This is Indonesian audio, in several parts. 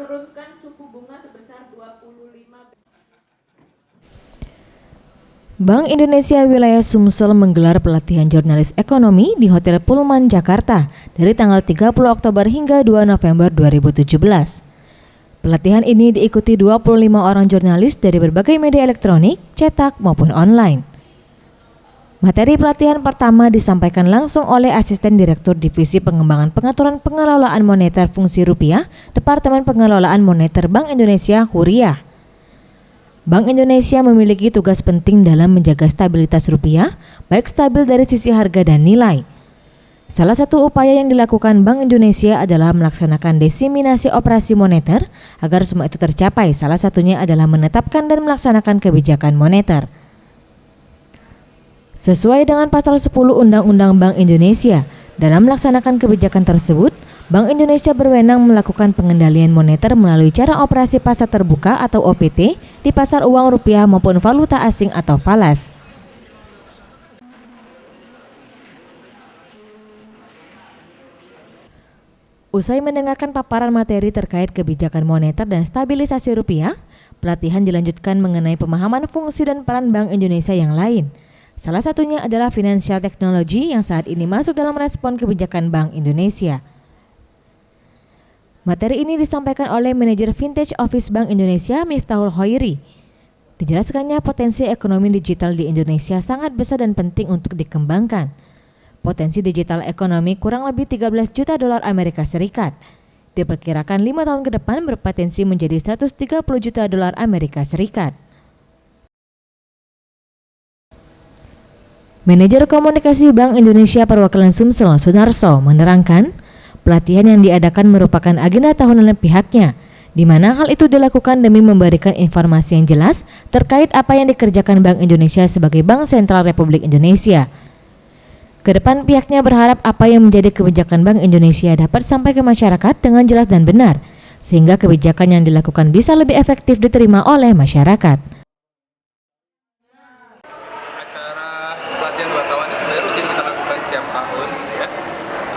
menurunkan suku bunga sebesar 25. Bank Indonesia Wilayah Sumsel menggelar pelatihan jurnalis ekonomi di Hotel Pullman Jakarta dari tanggal 30 Oktober hingga 2 November 2017. Pelatihan ini diikuti 25 orang jurnalis dari berbagai media elektronik, cetak maupun online. Materi pelatihan pertama disampaikan langsung oleh Asisten Direktur Divisi Pengembangan Pengaturan Pengelolaan Moneter Fungsi Rupiah, Departemen Pengelolaan Moneter Bank Indonesia Huriah. Bank Indonesia memiliki tugas penting dalam menjaga stabilitas rupiah, baik stabil dari sisi harga dan nilai. Salah satu upaya yang dilakukan Bank Indonesia adalah melaksanakan desiminasi operasi moneter agar semua itu tercapai. Salah satunya adalah menetapkan dan melaksanakan kebijakan moneter. Sesuai dengan pasal 10 Undang-Undang Bank Indonesia, dalam melaksanakan kebijakan tersebut, Bank Indonesia berwenang melakukan pengendalian moneter melalui cara operasi pasar terbuka atau OPT di pasar uang rupiah maupun valuta asing atau falas. Usai mendengarkan paparan materi terkait kebijakan moneter dan stabilisasi rupiah, pelatihan dilanjutkan mengenai pemahaman fungsi dan peran Bank Indonesia yang lain. Salah satunya adalah financial technology yang saat ini masuk dalam respon kebijakan Bank Indonesia. Materi ini disampaikan oleh Manajer Vintage Office Bank Indonesia Miftahul Khairi. Dijelaskannya potensi ekonomi digital di Indonesia sangat besar dan penting untuk dikembangkan. Potensi digital ekonomi kurang lebih 13 juta dolar Amerika Serikat. Diperkirakan 5 tahun ke depan berpotensi menjadi 130 juta dolar Amerika Serikat. Manajer Komunikasi Bank Indonesia Perwakilan Sumsel Sunarso menerangkan, pelatihan yang diadakan merupakan agenda tahunan pihaknya, di mana hal itu dilakukan demi memberikan informasi yang jelas terkait apa yang dikerjakan Bank Indonesia sebagai Bank Sentral Republik Indonesia. Kedepan pihaknya berharap apa yang menjadi kebijakan Bank Indonesia dapat sampai ke masyarakat dengan jelas dan benar, sehingga kebijakan yang dilakukan bisa lebih efektif diterima oleh masyarakat. Pelatihan wartawan ini sebenarnya rutin kita lakukan setiap tahun, ya.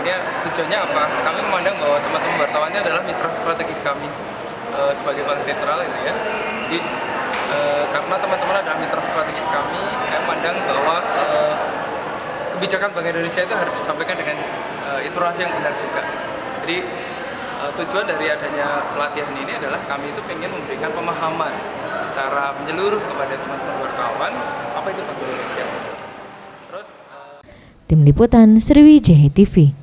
Ini tujuannya apa? Kami memandang bahwa teman-teman wartawan ini adalah mitra strategis kami sebagai bank sentral, gitu ya. Jadi karena teman-teman adalah mitra strategis kami, saya memandang bahwa kebijakan Bank Indonesia itu harus disampaikan dengan iterasi yang benar juga. Jadi tujuan dari adanya pelatihan ini adalah kami itu ingin memberikan pemahaman secara menyeluruh kepada teman-teman wartawan apa itu Bank Indonesia. Tim Liputan Sriwijaya TV.